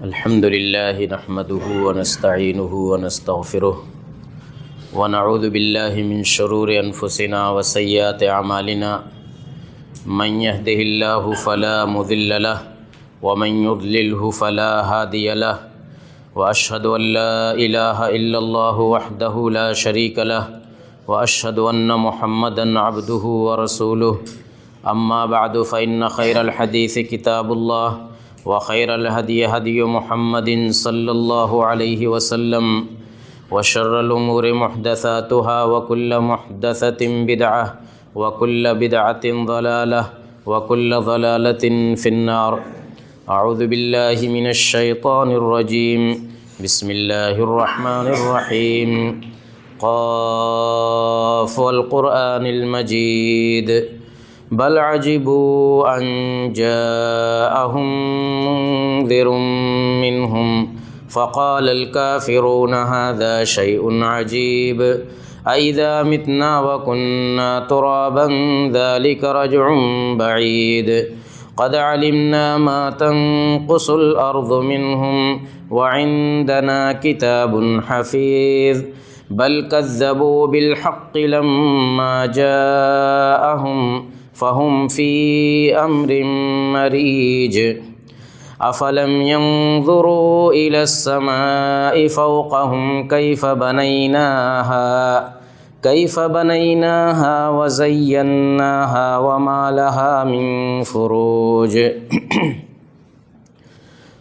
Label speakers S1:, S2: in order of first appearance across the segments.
S1: الحمد لله نحمده ونستعينه ونستغفره ونعوذ بالله من شرور أنفسنا وسيئات أعمالنا من يهده الله فلا مضل له ومن يضلله فلا هادي له وأشهد أن لا إله إلا الله وحده لا شريك له وأشهد أن محمدًا عبده ورسوله أما بعد فإن خير الحديث كتاب الله وخير الهدي هدي محمد صلى الله عليه وسلم وشر الأمور محدثاتها وكل محدثة بدعة وكل بدعة ضلالة وكل ضلالة في النار. أعوذ بالله من الشيطان الرجيم. بسم الله الرحمن الرحيم. قاف والقرآن المجيد بل عجبوا أن جاءهم منذر منهم فقال الكافرون هذا شيء عجيب أإذا متنا وكنا ترابا ذلك رجع بعيد قد علمنا ما تنقص الأرض منهم وعندنا كتاب حفيظ بل كذبوا بالحق لما جاءهم فهم في أمر مريج أفلم ينظروا إلى السماء فوقهم كيف بنيناها وزيناها وما لها من فروج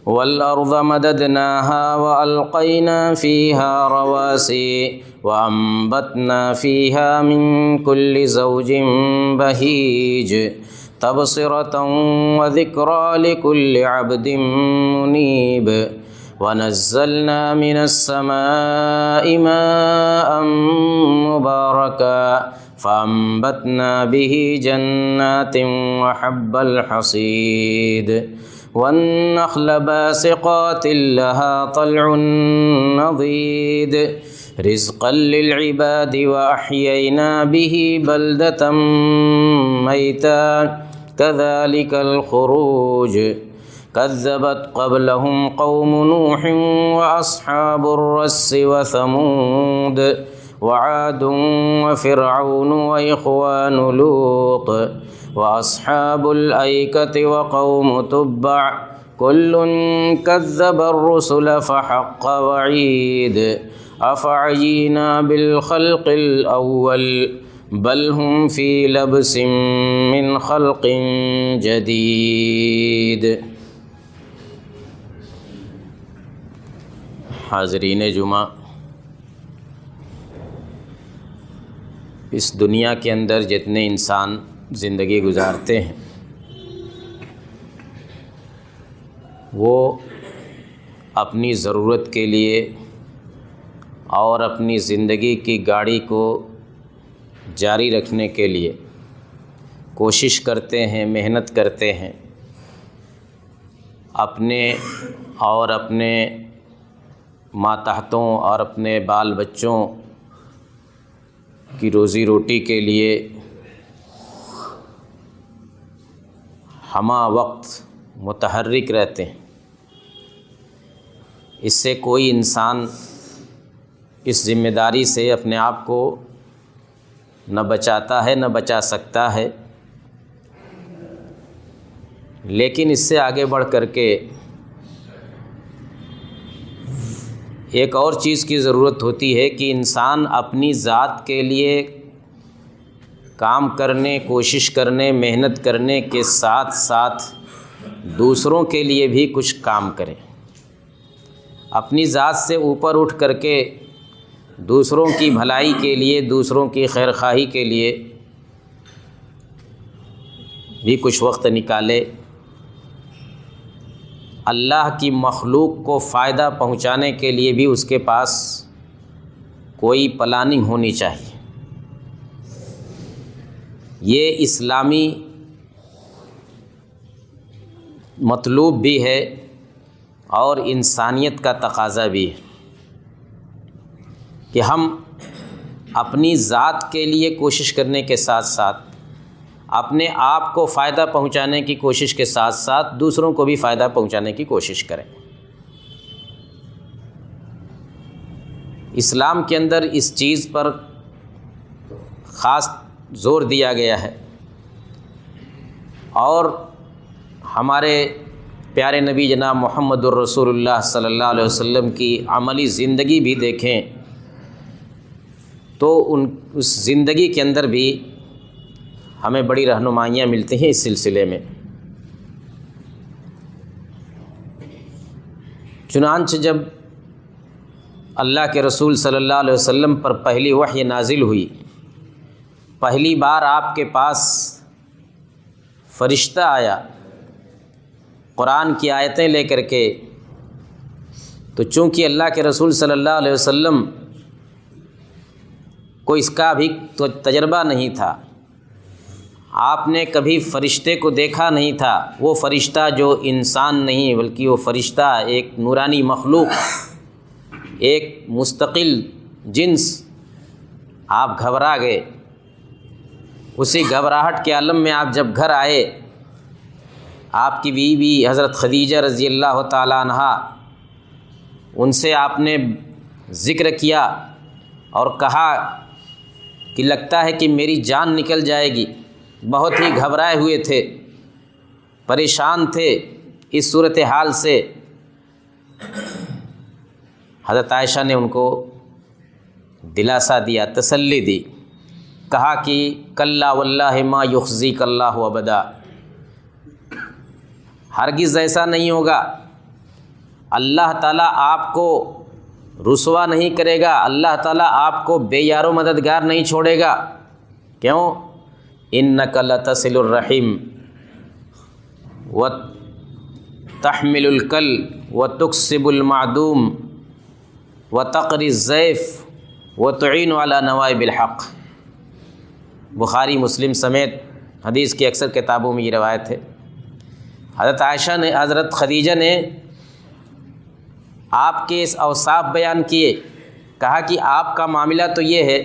S1: والأرض مددناها وألقينا فيها رواسي وأنبتنا فيها من كل زوج بهيج تبصرة وذكرى لكل عبد منيب ونزلنا من السماء ماء مباركا فأنبتنا به جنات وحب الحصيد والنخل باسقات لها طلع نضيد رزقا للعباد وأحيينا به بلدة ميتا كذلك الخروج كذبت قبلهم قوم نوح وأصحاب الرس وثمود وعاد وفرعون وإخوان لوط وأصحاب الأيكة وقوم تبع كل كذب الرسل فحق وعيد أفعينا بالخلق الأول بل هم في لبس من خلق جديد. حاضرین جمعہ، اس دنیا کے اندر جتنے انسان زندگی گزارتے ہیں وہ اپنی ضرورت کے لیے اور اپنی زندگی کی گاڑی کو جاری رکھنے کے لیے کوشش کرتے ہیں، محنت کرتے ہیں، اپنے اور اپنے ماتحتوں اور اپنے بال بچوں کی روزی روٹی کے لیے ہمہ وقت متحرک رہتے ہیں۔ اس سے کوئی انسان اس ذمہ داری سے اپنے آپ کو نہ بچاتا ہے نہ بچا سکتا ہے، لیکن اس سے آگے بڑھ کر کے ایک اور چیز کی ضرورت ہوتی ہے کہ انسان اپنی ذات کے لیے کام کرنے، کوشش کرنے، محنت کرنے کے ساتھ ساتھ دوسروں کے لیے بھی کچھ کام کرے، اپنی ذات سے اوپر اٹھ کر کے دوسروں کی بھلائی کے لیے، دوسروں کی خیر خواہی کے لیے بھی کچھ وقت نکالے، اللہ کی مخلوق کو فائدہ پہنچانے کے لیے بھی اس کے پاس کوئی پلاننگ ہونی چاہیے۔ یہ اسلامی مطلوب بھی ہے اور انسانیت کا تقاضا بھی ہے کہ ہم اپنی ذات کے لیے کوشش کرنے کے ساتھ ساتھ اپنے آپ کو فائدہ پہنچانے کی کوشش کے ساتھ ساتھ دوسروں کو بھی فائدہ پہنچانے کی کوشش کریں۔ اسلام کے اندر اس چیز پر خاص زور دیا گیا ہے، اور ہمارے پیارے نبی جناب محمد الرسول اللہ صلی اللہ علیہ وسلم کی عملی زندگی بھی دیکھیں تو اس زندگی کے اندر بھی ہمیں بڑی رہنمائیاں ملتی ہیں اس سلسلے میں۔ چنانچہ جب اللہ کے رسول صلی اللہ علیہ وسلم پر پہلی وحی نازل ہوئی، پہلی بار آپ کے پاس فرشتہ آیا قرآن کی آیتیں لے کر کے، تو چونکہ اللہ کے رسول صلی اللہ علیہ وسلم کو اس کا بھی تو تجربہ نہیں تھا، آپ نے کبھی فرشتے کو دیکھا نہیں تھا، وہ فرشتہ جو انسان نہیں بلکہ وہ فرشتہ ایک نورانی مخلوق، ایک مستقل جنس، آپ گھبرا گئے۔ اسی گھبراہٹ کے عالم میں آپ جب گھر آئے، آپ کی بیوی حضرت خدیجہ رضی اللہ تعالیٰ عنہا، ان سے آپ نے ذکر کیا اور کہا کہ لگتا ہے کہ میری جان نکل جائے گی، بہت ہی گھبرائے ہوئے تھے، پریشان تھے اس صورتحال سے۔ حضرت عائشہ نے ان کو دلاسا دیا، تسلی دی، کہا کہ کلا واللہ ما یخزیک اللہ ابدا، ہرگز ایسا نہیں ہوگا، اللہ تعالیٰ آپ کو رسوا نہیں کرے گا، اللہ تعالیٰ آپ کو بے یار و مددگار نہیں چھوڑے گا۔ کیوں؟ انک لتصل الرحم وتحمل الکل وتکسب المعدوم وتقری الضیف وتعین علی نوائب الحق۔ بخاری مسلم سمیت حدیث کی اکثر کتابوں میں یہ روایت ہے۔ حضرت خدیجہ نے آپ کے اس اوصاف بیان کیے، کہا کہ آپ کا معاملہ تو یہ ہے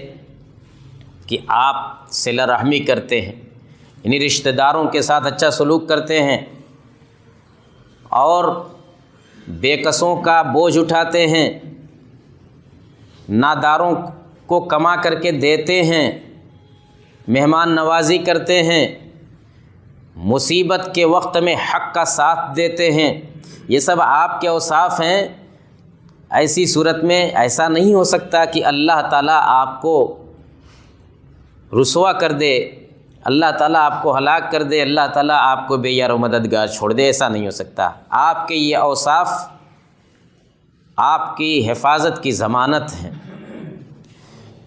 S1: کہ آپ صلہ رحمی کرتے ہیں، یعنی رشتہ داروں کے ساتھ اچھا سلوک کرتے ہیں، اور بے کسوں کا بوجھ اٹھاتے ہیں، ناداروں کو کما کر کے دیتے ہیں، مہمان نوازی کرتے ہیں، مصیبت کے وقت میں حق کا ساتھ دیتے ہیں، یہ سب آپ کے اوصاف ہیں۔ ایسی صورت میں ایسا نہیں ہو سکتا کہ اللہ تعالیٰ آپ کو رسوا کر دے، اللہ تعالیٰ آپ کو ہلاک کر دے، اللہ تعالیٰ آپ کو بے یار و مددگار چھوڑ دے، ایسا نہیں ہو سکتا۔ آپ کے یہ اوصاف آپ کی حفاظت کی ضمانت ہیں۔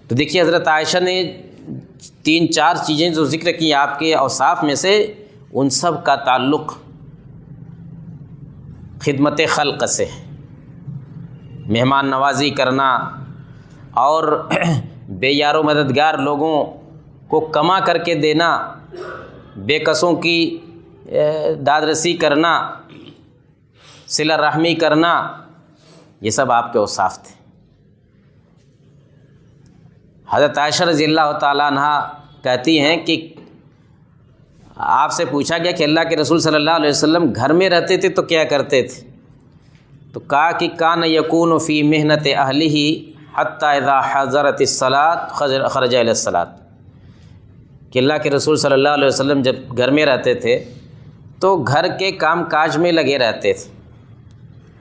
S1: تو دیکھیے حضرت عائشہ نے 3-4 چیزیں جو ذکر کی آپ کے اوصاف میں سے، ان سب کا تعلق خدمت خلق سے، مہمان نوازی کرنا اور بے یار و مددگار لوگوں کو کما کر کے دینا، بے کسوں کی داد رسی کرنا، صلہ رحمی کرنا، یہ سب آپ کے اوصاف تھے۔ حضرت عائشہ رضی اللہ تعالیٰ عنہ کہتی ہیں کہ آپ سے پوچھا گیا کہ اللہ کے رسول صلی اللہ علیہ وسلم گھر میں رہتے تھے تو کیا کرتے تھے؟ تو کہا کہ کان یکون فی محنت اہلہ حتی اذا حضرت الصلاۃ خرج الی الصلاۃ، کہ اللہ کے رسول صلی اللہ علیہ وسلم جب گھر میں رہتے تھے تو گھر کے کام کاج میں لگے رہتے تھے،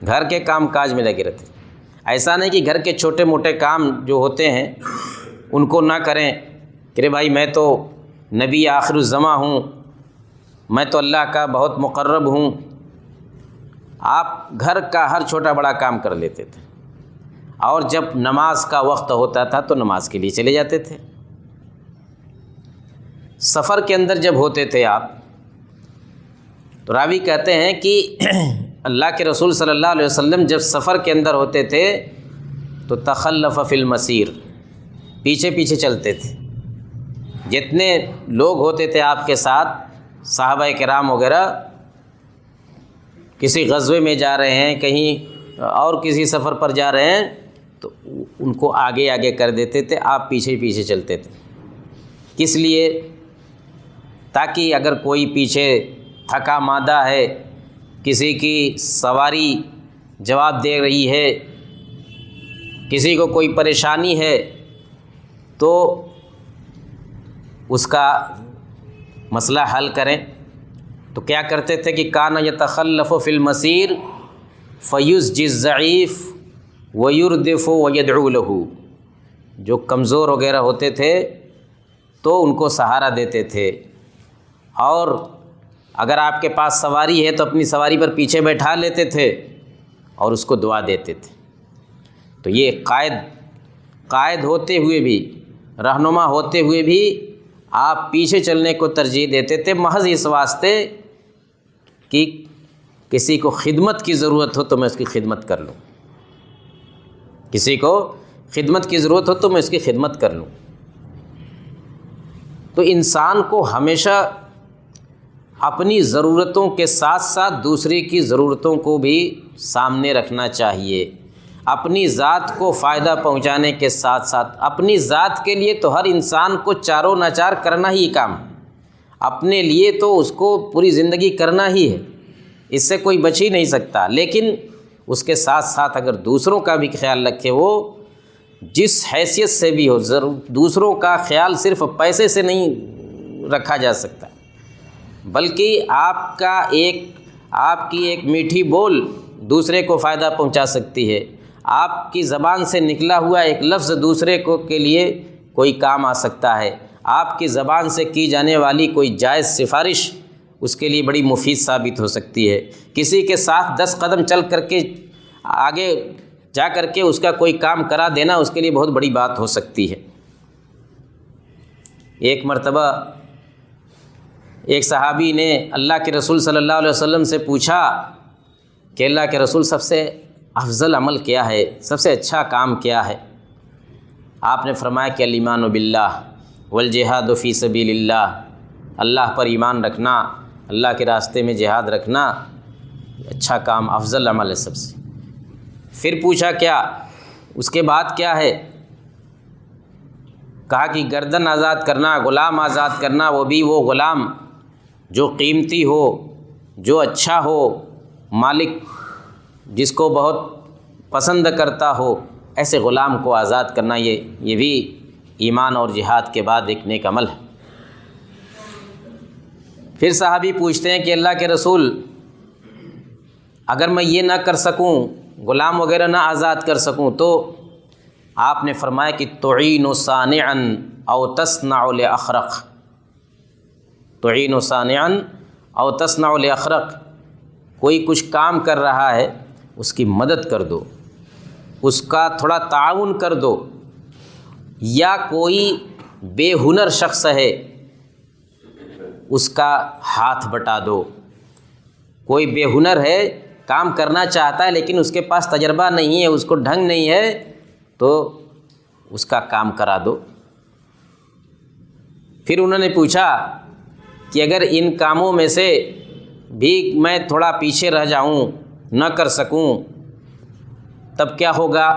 S1: گھر کے کام کاج میں لگے رہتے تھے۔ ایسا نہیں کہ گھر کے چھوٹے موٹے کام جو ہوتے ہیں ان کو نہ کریں کہ بھائی میں تو نبی آخر الزماں ہوں، میں تو اللہ کا بہت مقرب ہوں۔ آپ گھر کا ہر چھوٹا بڑا کام کر لیتے تھے، اور جب نماز کا وقت ہوتا تھا تو نماز کے لیے چلے جاتے تھے۔ سفر کے اندر جب ہوتے تھے آپ، تو راوی کہتے ہیں کہ اللہ کے رسول صلی اللہ علیہ وسلم جب سفر کے اندر ہوتے تھے تو تخلف فی المسیر، پیچھے پیچھے چلتے تھے۔ جتنے لوگ ہوتے تھے آپ کے ساتھ، صحابہ کرام وغیرہ، کسی غزوے میں جا رہے ہیں، کہیں اور کسی سفر پر جا رہے ہیں، تو ان کو آگے آگے کر دیتے تھے، آپ پیچھے پیچھے چلتے تھے۔ کس لیے؟ تاکہ اگر کوئی پیچھے تھکا مادہ ہے، کسی کی سواری جواب دے رہی ہے، کسی کو کوئی پریشانی ہے تو اس کا مسئلہ حل کریں، تو کیا کرتے تھے کہ کان یتخلف فی المسیر فیسجی الضعیف ویردف ویدعو لہ، جو کمزور وغیرہ ہوتے تھے تو ان کو سہارا دیتے تھے، اور اگر آپ کے پاس سواری ہے تو اپنی سواری پر پیچھے بیٹھا لیتے تھے اور اس کو دعا دیتے تھے۔ تو یہ قائد ہوتے ہوئے بھی، رہنما ہوتے ہوئے بھی آپ پیچھے چلنے کو ترجیح دیتے تھے، محض اس واسطے کہ کسی کو خدمت کی ضرورت ہو تو میں اس کی خدمت کر لوں، کسی کو خدمت کی ضرورت ہو تو میں اس کی خدمت کر لوں۔ تو انسان کو ہمیشہ اپنی ضرورتوں کے ساتھ ساتھ دوسرے کی ضرورتوں کو بھی سامنے رکھنا چاہیے، اپنی ذات کو فائدہ پہنچانے کے ساتھ ساتھ اپنی ذات کے لیے تو ہر انسان کو چاروں ناچار کرنا ہی کام، اپنے لیے تو اس کو پوری زندگی کرنا ہی ہے، اس سے کوئی بچ ہی نہیں سکتا، لیکن اس کے ساتھ ساتھ اگر دوسروں کا بھی خیال رکھے، وہ جس حیثیت سے بھی ہو، دوسروں کا خیال صرف پیسے سے نہیں رکھا جا سکتا، بلکہ آپ کی ایک میٹھی بول دوسرے کو فائدہ پہنچا سکتی ہے، آپ کی زبان سے نکلا ہوا ایک لفظ دوسرے کو کے لیے کوئی کام آ سکتا ہے، آپ کی زبان سے کی جانے والی کوئی جائز سفارش اس کے لیے بڑی مفید ثابت ہو سکتی ہے، کسی کے ساتھ 10 قدم چل کر کے آگے جا کر کے اس کا کوئی کام کرا دینا اس کے لیے بہت بڑی بات ہو سکتی ہے۔ ایک مرتبہ ایک صحابی نے اللہ کے رسول صلی اللہ علیہ وسلم سے پوچھا کہ اللہ کے رسول سب سے افضل عمل کیا ہے، سب سے اچھا کام کیا ہے؟ آپ نے فرمایا کہ الایمان باللہ والجہاد فی سبیل اللہ، اللہ پر ایمان رکھنا، اللہ کے راستے میں جہاد رکھنا اچھا کام، افضل عمل ہے سب سے۔ پھر پوچھا کیا اس کے بعد کیا ہے؟ کہا کہ گردن آزاد کرنا، غلام آزاد کرنا، وہ بھی وہ غلام جو قیمتی ہو، جو اچھا ہو، مالک جس کو بہت پسند کرتا ہو، ایسے غلام کو آزاد کرنا، یہ بھی ایمان اور جہاد کے بعد ایک نیک عمل ہے۔ پھر صحابی پوچھتے ہیں کہ اللہ کے رسول اگر میں یہ نہ کر سکوں، غلام وغیرہ نہ آزاد کر سکوں، تو آپ نے فرمایا کہ تعین صانعا او تصنع لاخرق، تعین صانعا او تصنع لاخرق، کوئی کچھ کام کر رہا ہے اس کی مدد کر دو، اس کا تھوڑا تعاون کر دو، یا کوئی بے ہنر شخص ہے اس کا ہاتھ بٹا دو، کوئی بے ہنر ہے کام کرنا چاہتا ہے لیکن اس کے پاس تجربہ نہیں ہے، اس کو ڈھنگ نہیں ہے، تو اس کا کام کرا دو۔ پھر انہوں نے پوچھا کہ اگر ان کاموں میں سے بھی میں تھوڑا پیچھے رہ جاؤں، نہ کر سکوں، تب کیا ہوگا؟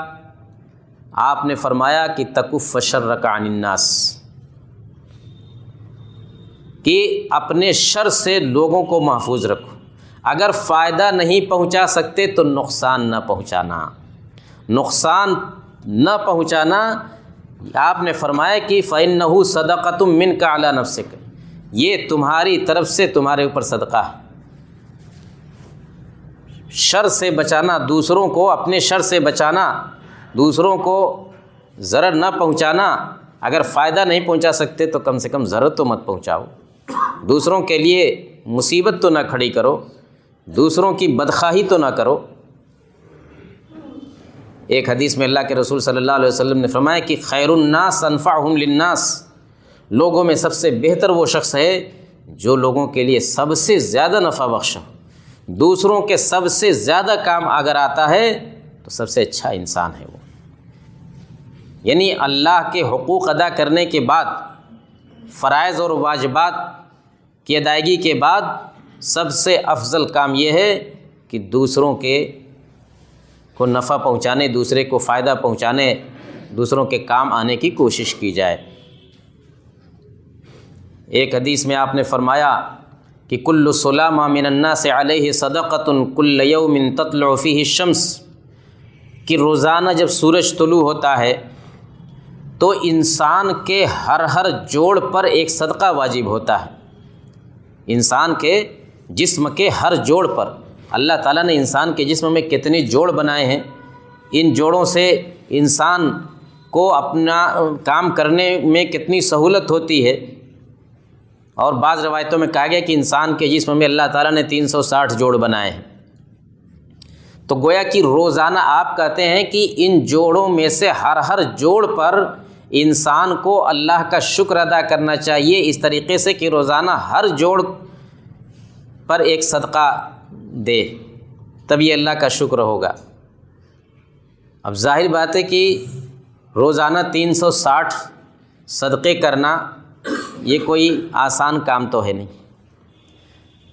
S1: آپ نے فرمایا کہ تکف شرک عن الناس، کہ اپنے شر سے لوگوں کو محفوظ رکھو، اگر فائدہ نہیں پہنچا سکتے تو نقصان نہ پہنچانا، نقصان نہ پہنچانا۔ آپ نے فرمایا کہ فَإِنَّهُ صَدَقَةٌ مِّنْكَ عَلَىٰ نَفْسِكَ، یہ تمہاری طرف سے تمہارے اوپر صدقہ ہے۔ شر سے بچانا، دوسروں کو اپنے شر سے بچانا، دوسروں کو ضرر نہ پہنچانا، اگر فائدہ نہیں پہنچا سکتے تو کم سے کم ضرر تو مت پہنچاؤ، دوسروں کے لیے مصیبت تو نہ کھڑی کرو، دوسروں کی بدخواہی تو نہ کرو۔ ایک حدیث میں اللہ کے رسول صلی اللہ علیہ وسلم نے فرمایا کہ خیر الناس انفعہم للناس، لوگوں میں سب سے بہتر وہ شخص ہے جو لوگوں کے لیے سب سے زیادہ نفع بخش ہو، دوسروں کے سب سے زیادہ کام اگر آتا ہے تو سب سے اچھا انسان ہے وہ۔ یعنی اللہ کے حقوق ادا کرنے کے بعد، فرائض اور واجبات کی ادائیگی کے بعد سب سے افضل کام یہ ہے کہ دوسروں کو نفع پہنچانے، دوسرے کو فائدہ پہنچانے، دوسروں کے کام آنے کی کوشش کی جائے۔ ایک حدیث میں آپ نے فرمایا کہ کل سلامہ من الناس علیہ صدقۃ کل یوم تطلع فیہ الشمس، کہ روزانہ جب سورج طلوع ہوتا ہے تو انسان کے ہر جوڑ پر ایک صدقہ واجب ہوتا ہے۔ انسان کے جسم کے ہر جوڑ پر اللہ تعالیٰ نے انسان کے جسم میں کتنے جوڑ بنائے ہیں، ان جوڑوں سے انسان کو اپنا کام کرنے میں کتنی سہولت ہوتی ہے۔ اور بعض روایتوں میں کہا گیا کہ انسان کے جسم میں اللہ تعالیٰ نے 360 جوڑ بنائے ہیں۔ تو گویا کہ روزانہ آپ کہتے ہیں کہ ان جوڑوں میں سے ہر جوڑ پر انسان کو اللہ کا شکر ادا کرنا چاہیے، اس طریقے سے کہ روزانہ ہر جوڑ پر ایک صدقہ دے، تب یہ اللہ کا شکر ہوگا۔ اب ظاہر بات ہے کہ روزانہ 360 صدقے کرنا یہ کوئی آسان کام تو ہے نہیں۔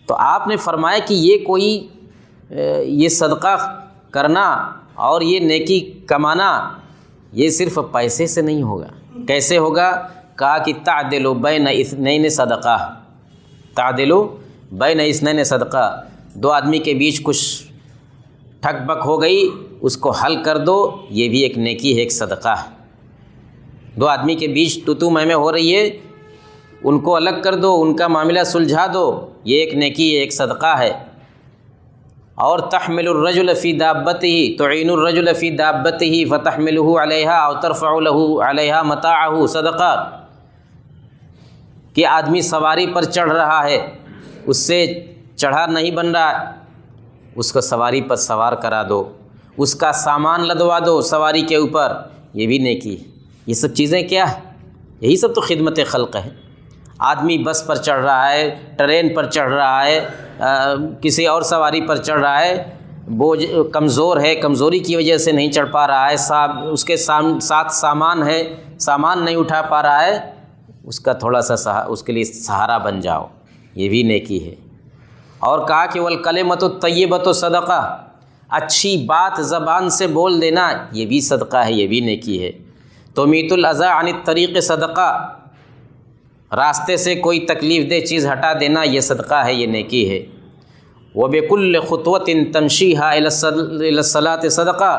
S1: تو آپ نے فرمایا کہ یہ صدقہ کرنا اور یہ نیکی کمانا یہ صرف پیسے سے نہیں ہوگا۔ کیسے ہوگا؟ کہا کہ تعدل بین اثنین صدقہ، تعدل بین اثنین صدقہ، دو آدمی کے بیچ کچھ ٹھک بک ہو گئی، اس کو حل کر دو، یہ بھی ایک نیکی ہے، ایک صدقہ ہے۔ دو آدمی کے بیچ تو میں ہو رہی ہے، ان کو الگ کر دو، ان کا معاملہ سلجھا دو، یہ ایک نیکی ہے، ایک صدقہ ہے۔ اور تحمل الرجل فی دابتہ، تعین الرجل فی دابتہ فتحملہ علیہا او ترفع لہ علیہا متاعہ، صدقہ کہ آدمی سواری پر چڑھ رہا ہے، اس سے چڑھا نہیں بن رہا، اس کو سواری پر سوار کرا دو، اس کا سامان لدوا دو سواری کے اوپر، یہ بھی نیکی ہے۔ یہ سب چیزیں کیا ہے؟ یہی سب تو خدمت خلق ہے۔ آدمی بس پر چڑھ رہا ہے، ٹرین پر چڑھ رہا ہے، کسی اور سواری پر چڑھ رہا ہے، بوجھ کمزور ہے، کمزوری کی وجہ سے نہیں چڑھ پا رہا ہے، اس کے ساتھ سامان ہے، سامان نہیں اٹھا پا رہا ہے، اس کا تھوڑا سا اس کے لیے سہارا بن جاؤ، یہ بھی نیکی ہے۔ اور کہا کہ والکلمۃ الطیبۃ صدقہ، اچھی بات زبان سے بول دینا یہ بھی صدقہ ہے، یہ بھی نیکی ہے۔ تمیت الاذی عن الطریق صدقہ، راستے سے کوئی تکلیف دہ چیز ہٹا دینا یہ صدقہ ہے، یہ نیکی ہے۔ وبکل خطوۃ تمشیھا الی الصلاۃ صدقہ،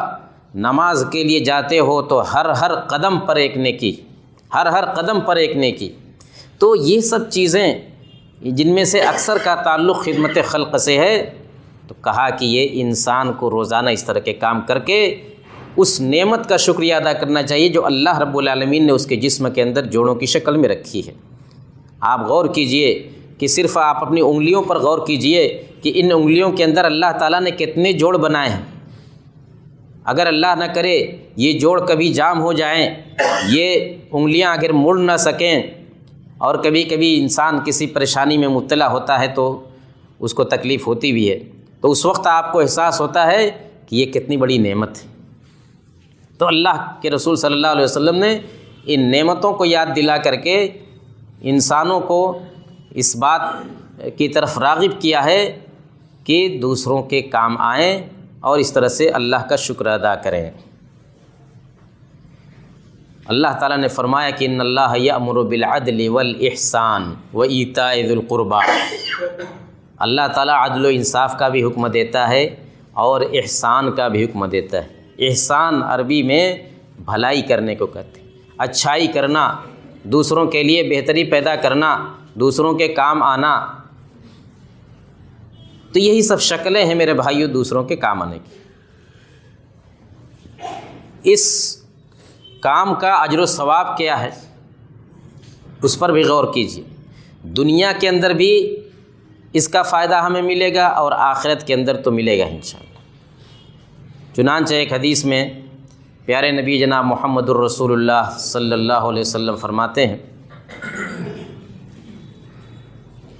S1: نماز کے لیے جاتے ہو تو ہر قدم پر ایک نیکی، ہر قدم پر ایک نیکی۔ تو یہ سب چیزیں جن میں سے اکثر کا تعلق خدمت خلق سے ہے، تو کہا کہ یہ انسان کو روزانہ اس طرح کے کام کر کے اس نعمت کا شکریہ ادا کرنا چاہیے جو اللہ رب العالمین نے اس کے جسم کے اندر جوڑوں کی شکل میں رکھی ہے۔ آپ غور کیجئے کہ صرف آپ اپنی انگلیوں پر غور کیجئے کہ ان انگلیوں کے اندر اللہ تعالیٰ نے کتنے جوڑ بنائے ہیں۔ اگر اللہ نہ کرے یہ جوڑ کبھی جام ہو جائیں، یہ انگلیاں اگر مڑ نہ سکیں، اور کبھی کبھی انسان کسی پریشانی میں مبتلا ہوتا ہے تو اس کو تکلیف ہوتی بھی ہے، تو اس وقت آپ کو احساس ہوتا ہے کہ یہ کتنی بڑی نعمت ہے۔ تو اللہ کے رسول صلی اللہ علیہ وسلم نے ان نعمتوں کو یاد دلا کر کے انسانوں کو اس بات کی طرف راغب کیا ہے کہ دوسروں کے کام آئیں اور اس طرح سے اللہ کا شکر ادا کریں۔ اللہ تعالیٰ نے فرمایا کہ ان اللہ یأمر بالعدل والاحسان وایتاء ذی القربی، اللہ تعالیٰ عدل و انصاف کا بھی حکم دیتا ہے اور احسان کا بھی حکم دیتا ہے۔ احسان عربی میں بھلائی کرنے کو کہتے ہیں، اچھائی کرنا، دوسروں کے لیے بہتری پیدا کرنا، دوسروں کے کام آنا۔ تو یہی سب شکلیں ہیں میرے بھائیوں دوسروں کے کام آنے کی۔ اس کام کا اجر و ثواب کیا ہے اس پر بھی غور کیجیے۔ دنیا کے اندر بھی اس کا فائدہ ہمیں ملے گا اور آخرت کے اندر تو ملے گا انشاءاللہ۔ چنانچہ ایک حدیث میں پیارے نبی جناب محمد الرسول اللہ صلی اللہ علیہ وسلم فرماتے ہیں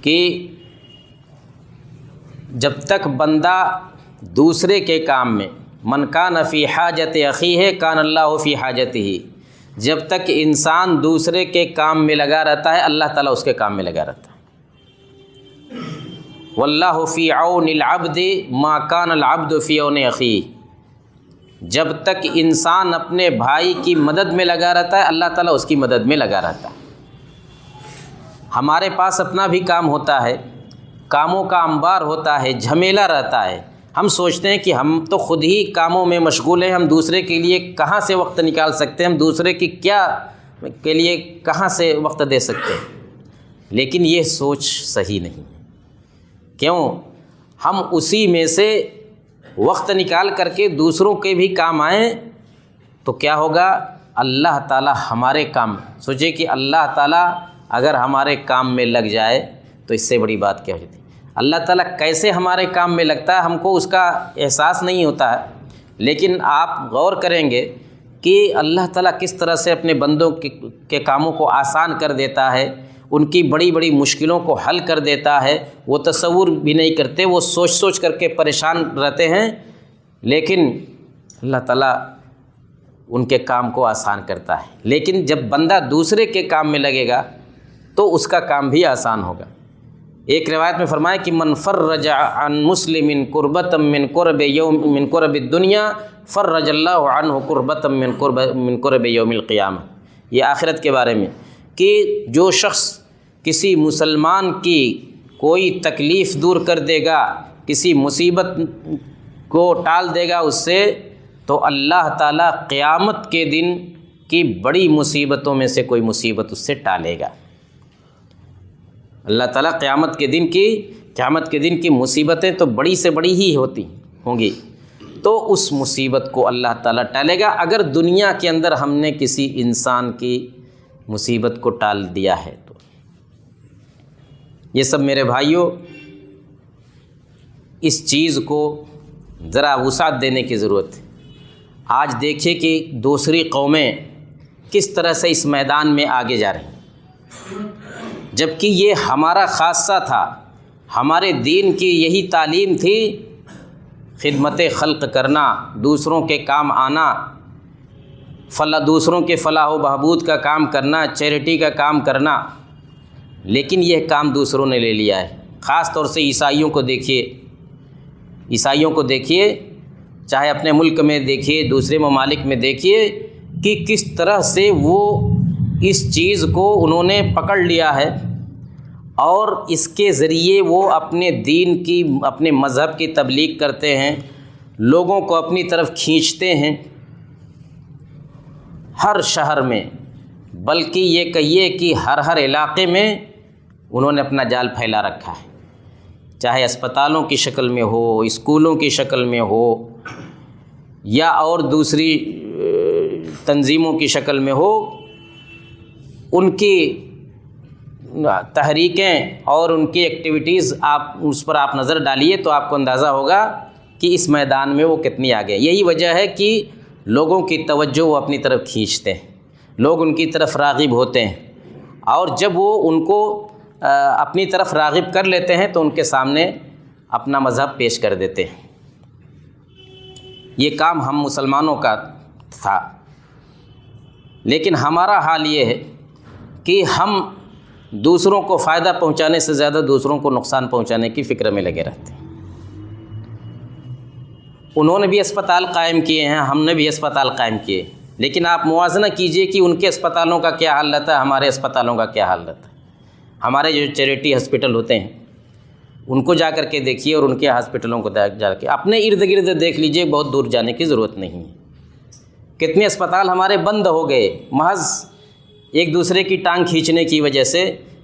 S1: کہ جب تک بندہ دوسرے کے کام میں، من کان فی حاجت اخیہ کان اللہ فی حاجتہ، جب تک انسان دوسرے کے کام میں لگا رہتا ہے اللہ تعالیٰ اس کے کام میں لگا رہتا ہے۔ واللہ فی عون العبد ما کان العبد فی عون اخیہ، جب تک انسان اپنے بھائی کی مدد میں لگا رہتا ہے اللہ تعالیٰ اس کی مدد میں لگا رہتا ہے۔ ہمارے پاس اپنا بھی کام ہوتا ہے، کاموں کا انبار ہوتا ہے، جھمیلا رہتا ہے، ہم سوچتے ہیں کہ ہم تو خود ہی کاموں میں مشغول ہیں، ہم دوسرے کے لیے کہاں سے وقت نکال سکتے ہیں، ہم دوسرے کی کیا کے لیے کہاں سے وقت دے سکتے ہیں۔ لیکن یہ سوچ صحیح نہیں۔ کیوں؟ ہم اسی میں سے وقت نکال کر کے دوسروں کے بھی کام آئیں تو کیا ہوگا؟ اللہ تعالیٰ ہمارے کام، سوچے کہ اللہ تعالیٰ اگر ہمارے کام میں لگ جائے تو اس سے بڑی بات کیا ہوتی ہے؟ اللہ تعالیٰ کیسے ہمارے کام میں لگتا ہے ہم کو اس کا احساس نہیں ہوتا ہے، لیکن آپ غور کریں گے کہ اللہ تعالیٰ کس طرح سے اپنے بندوں کے کاموں کو آسان کر دیتا ہے، ان کی بڑی بڑی مشکلوں کو حل کر دیتا ہے۔ وہ تصور بھی نہیں کرتے، وہ سوچ سوچ کر کے پریشان رہتے ہیں، لیکن اللہ تعالیٰ ان کے کام کو آسان کرتا ہے۔ لیکن جب بندہ دوسرے کے کام میں لگے گا تو اس کا کام بھی آسان ہوگا۔ ایک روایت میں فرمایا کہ من فرج عن مسلم کربۃ من کرب الدنیا فرج اللہ عنہ کربۃ من کرب یوم القیامہ۔ یہ آخرت کے بارے میں کہ جو شخص کسی مسلمان کی کوئی تکلیف دور کر دے گا، کسی مصیبت کو ٹال دے گا اس سے، تو اللہ تعالیٰ قیامت کے دن کی بڑی مصیبتوں میں سے کوئی مصیبت اس سے ٹالے گا۔ اللہ تعالیٰ قیامت کے دن کی مصیبتیں تو بڑی سے بڑی ہی ہوتی ہوں گی، تو اس مصیبت کو اللہ تعالیٰ ٹالے گا اگر دنیا کے اندر ہم نے کسی انسان کی مصیبت کو ٹال دیا ہے تو۔ یہ سب میرے بھائیوں، اس چیز کو ذرا وسعت دینے کی ضرورت ہے۔ آج دیکھیے کہ دوسری قومیں کس طرح سے اس میدان میں آگے جا رہی ہیں، جبکہ یہ ہمارا خاصہ تھا، ہمارے دین کی یہی تعلیم تھی، خدمت خلق کرنا، دوسروں کے کام آنا، دوسروں کے فلاح و بہبود کا کام کرنا، چیریٹی کا کام کرنا، لیکن یہ کام دوسروں نے لے لیا ہے۔ خاص طور سے عیسائیوں کو دیکھیے، چاہے اپنے ملک میں دیکھیے، دوسرے ممالک میں دیکھیے کہ کس طرح سے وہ اس چیز کو انہوں نے پکڑ لیا ہے، اور اس کے ذریعے وہ اپنے دین کی، اپنے مذہب کی تبلیغ کرتے ہیں، لوگوں کو اپنی طرف کھینچتے ہیں ہر شہر میں، بلکہ یہ کہیے کہ ہر علاقے میں انہوں نے اپنا جال پھیلا رکھا ہے، چاہے اسپتالوں کی شکل میں ہو، اسکولوں کی شکل میں ہو، یا اور دوسری تنظیموں کی شکل میں ہو۔ ان کی تحریکیں اور ان کی ایکٹیویٹیز اس پر آپ نظر ڈالیے تو آپ کو اندازہ ہوگا کہ اس میدان میں وہ کتنی آگے۔ یہی وجہ ہے کہ لوگوں کی توجہ وہ اپنی طرف کھینچتے ہیں، لوگ ان کی طرف راغب ہوتے ہیں، اور جب وہ ان کو اپنی طرف راغب کر لیتے ہیں تو ان کے سامنے اپنا مذہب پیش کر دیتے ہیں۔ یہ کام ہم مسلمانوں کا تھا، لیکن ہمارا حال یہ ہے کہ ہم دوسروں کو فائدہ پہنچانے سے زیادہ دوسروں کو نقصان پہنچانے کی فکر میں لگے رہتے ہیں۔ انہوں نے بھی اسپتال قائم کیے ہیں، ہم نے بھی اسپتال قائم کیے، لیکن آپ موازنہ کیجئے کہ ان کے اسپتالوں کا کیا حال رہتا ہے، ہمارے اسپتالوں کا کیا حال رہتا ہے۔ ہمارے جو چیریٹی ہاسپٹل ہوتے ہیں ان کو جا کر کے دیکھیے، اور ان کے ہاسپٹلوں کو جا کے اپنے ارد گرد دیکھ لیجئے، بہت دور جانے کی ضرورت نہیں ہے۔ کتنے اسپتال ہمارے بند ہو گئے محض ایک دوسرے کی ٹانگ کھینچنے کی وجہ سے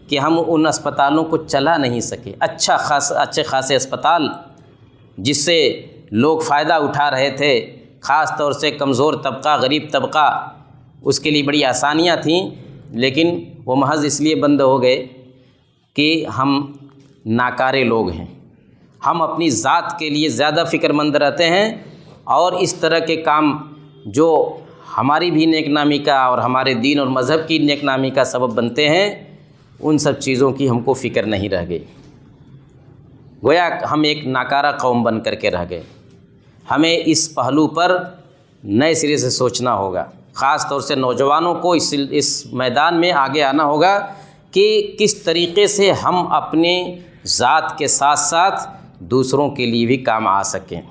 S1: کہ ہم ان اسپتالوں کو چلا نہیں سکے۔ اچھے خاصے اسپتال جس سے لوگ فائدہ اٹھا رہے تھے، خاص طور سے کمزور طبقہ، غریب طبقہ، اس کے لیے بڑی آسانیاں تھیں، لیکن وہ محض اس لیے بند ہو گئے کہ ہم ناکارے لوگ ہیں، ہم اپنی ذات کے لیے زیادہ فکر مند رہتے ہیں، اور اس طرح کے کام جو ہماری بھی نیک نامی کا اور ہمارے دین اور مذہب کی نیک نامی کا سبب بنتے ہیں، ان سب چیزوں کی ہم کو فکر نہیں رہ گئی۔ گویا ہم ایک ناکارہ قوم بن کر کے رہ گئے۔ ہمیں اس پہلو پر نئے سرے سے سوچنا ہوگا، خاص طور سے نوجوانوں کو اس میدان میں آگے آنا ہوگا کہ کس طریقے سے ہم اپنے ذات کے ساتھ ساتھ دوسروں کے لیے بھی کام آ سکیں۔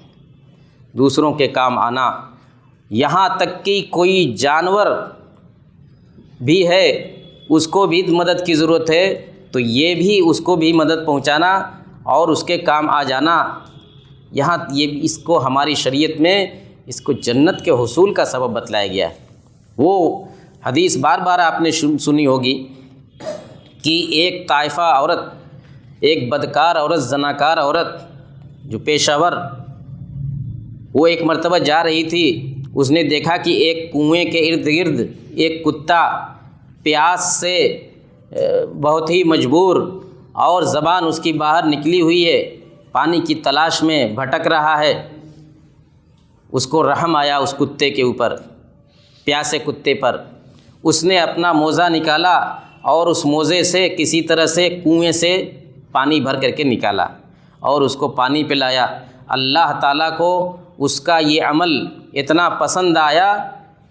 S1: دوسروں کے کام آنا، یہاں تک کہ کوئی جانور بھی ہے، اس کو بھی مدد کی ضرورت ہے، تو یہ بھی اس کو بھی مدد پہنچانا اور اس کے کام آ جانا، یہاں یہ اس کو ہماری شریعت میں اس کو جنت کے حصول کا سبب بتلایا گیا ہے۔ وہ حدیث بار بار آپ نے سنی ہوگی کہ ایک طائفہ عورت، ایک بدکار عورت، زناکار عورت جو پیشہ ور، وہ ایک مرتبہ جا رہی تھی، اس نے دیکھا کہ ایک کنویں کے ارد گرد ایک کتا پیاس سے بہت ہی مجبور اور زبان اس کی باہر نکلی ہوئی ہے، پانی کی تلاش میں بھٹک رہا ہے۔ اس کو رحم آیا اس کتے کے اوپر، پیاسے کتے پر۔ اس نے اپنا موزہ نکالا اور اس موزے سے کسی طرح سے کنویں سے پانی بھر کر کے نکالا اور اس کو پانی پلایا۔ اللہ تعالیٰ کو اس کا یہ عمل اتنا پسند آیا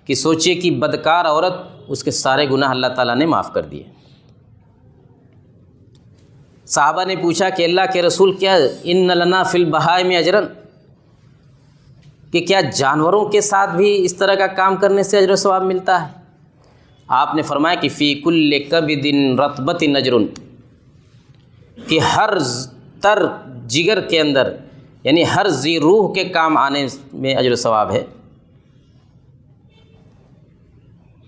S1: کہ سوچئے کہ بدکار عورت، اس کے سارے گناہ اللہ تعالیٰ نے معاف کر دیے۔ صحابہ نے پوچھا کہ اللہ کے رسول، کیا ان لنا فی البہائم اجرا، کہ کیا جانوروں کے ساتھ بھی اس طرح کا کام کرنے سے اجر و ثواب ملتا ہے؟ آپ نے فرمایا کہ فی کل کبد رطبۃ اجر، کہ ہر تر جگر کے اندر، یعنی ہر ذی روح کے کام آنے میں اجر و ثواب ہے۔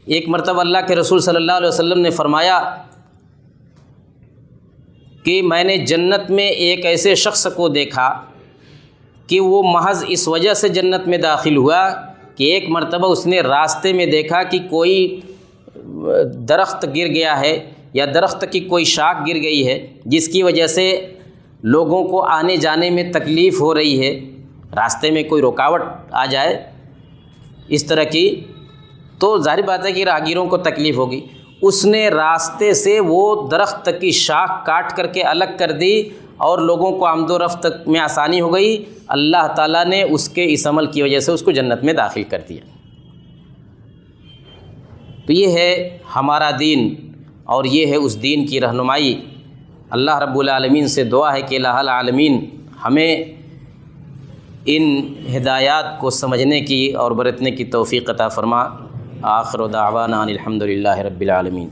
S1: ایک مرتبہ اللہ کے رسول صلی اللہ علیہ وسلم نے فرمایا کہ میں نے جنت میں ایک ایسے شخص کو دیکھا کہ وہ محض اس وجہ سے جنت میں داخل ہوا کہ ایک مرتبہ اس نے راستے میں دیکھا کہ کوئی درخت گر گیا ہے یا درخت کی کوئی شاخ گر گئی ہے، جس کی وجہ سے لوگوں کو آنے جانے میں تکلیف ہو رہی ہے، راستے میں کوئی رکاوٹ آ جائے اس طرح کی، تو ظاہر بات ہے کہ راہگیروں کو تکلیف ہوگی۔ اس نے راستے سے وہ درخت کی شاخ کاٹ کر کے الگ کر دی اور لوگوں کو آمد و رفت میں آسانی ہو گئی۔ اللہ تعالیٰ نے اس کے اس عمل کی وجہ سے اس کو جنت میں داخل کر دیا۔ تو یہ ہے ہمارا دین اور یہ ہے اس دین کی رہنمائی۔ اللہ رب العالمین سے دعا ہے کہ الہ العالمین ہمیں ان ہدایات کو سمجھنے کی اور برتنے کی توفیق عطا فرما۔ آخر دعوانا ان الحمد للہ رب العالمین۔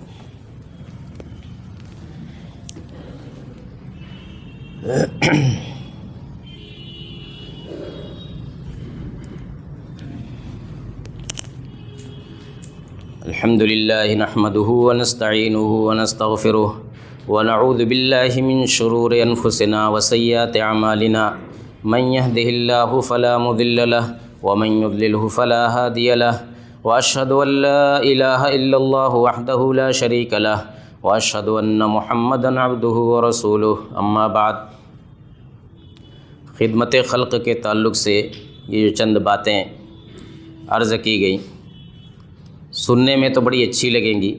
S1: الحمد للہ نحمده ونستعینه ونستغفره ونعوذ باللہ من شرور انفسنا وسیئات اعمالنا، من يهده الله فلا مضل له ومن يضلله فلا هادي له، واشهد ان لا الہ الا اللہ وحدہ لا شریک له، واشهد ان محمدا عبدہ ورسولہ۔ اما بعد، خدمت خلق کے تعلق سے یہ جو چند باتیں عرض کی گئیں سننے میں تو بڑی اچھی لگیں گی،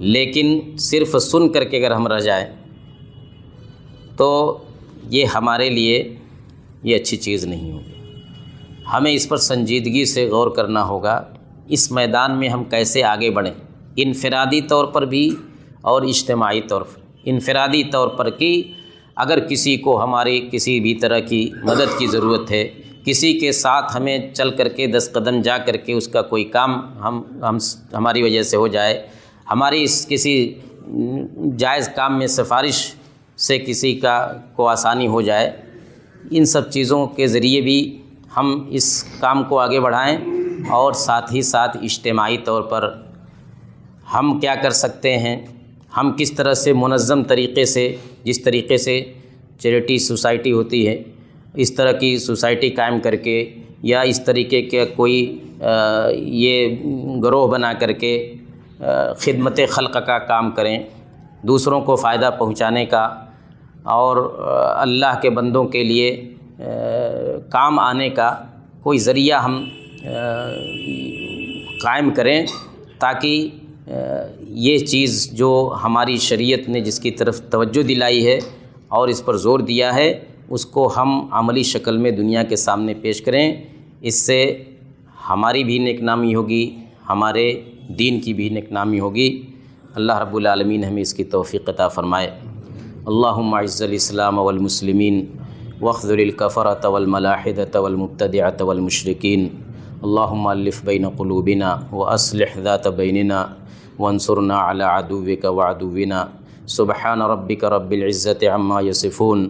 S1: لیکن صرف سن کر کے اگر ہم رہ جائیں تو یہ ہمارے لیے یہ اچھی چیز نہیں ہوگی۔ ہمیں اس پر سنجیدگی سے غور کرنا ہوگا، اس میدان میں ہم کیسے آگے بڑھیں، انفرادی طور پر بھی اور اجتماعی طور پر۔ انفرادی طور پر کہ اگر کسی کو ہماری کسی بھی طرح کی مدد کی ضرورت ہے، کسی کے ساتھ ہمیں چل کر کے 10 قدم جا کر کے اس کا کوئی کام ہماری وجہ سے ہو جائے، ہماری اس کسی جائز کام میں سفارش سے کسی کو آسانی ہو جائے، ان سب چیزوں کے ذریعے بھی ہم اس کام کو آگے بڑھائیں۔ اور ساتھ ہی ساتھ اجتماعی طور پر ہم کیا کر سکتے ہیں، ہم کس طرح سے منظم طریقے سے، جس طریقے سے چیریٹی سوسائٹی ہوتی ہے اس طرح کی سوسائٹی قائم کر کے، یا اس طریقے کے کوئی یہ گروہ بنا کر کے خدمت خلق کا کام کریں، دوسروں کو فائدہ پہنچانے کا اور اللہ کے بندوں کے لیے کام آنے کا کوئی ذریعہ ہم قائم کریں، تاکہ یہ چیز جو ہماری شریعت نے جس کی طرف توجہ دلائی ہے اور اس پر زور دیا ہے، اس کو ہم عملی شکل میں دنیا کے سامنے پیش کریں۔ اس سے ہماری بھی نیک نامی ہوگی، ہمارے دین کی بھی نیک نامی ہوگی۔ اللہ رب العالمین ہمیں اس کی توفیق عطا فرمائے۔ اللہم اعز الاسلام والمسلمین واخذل الکفرۃ والملاحدۃ والمبتدعۃ والمشرکین، اللہم الف بین قلوبنا واصلح ذات بیننا وانصرنا علی عدوک وعدونا، سبحان ربک رب العزۃ عما یصفون۔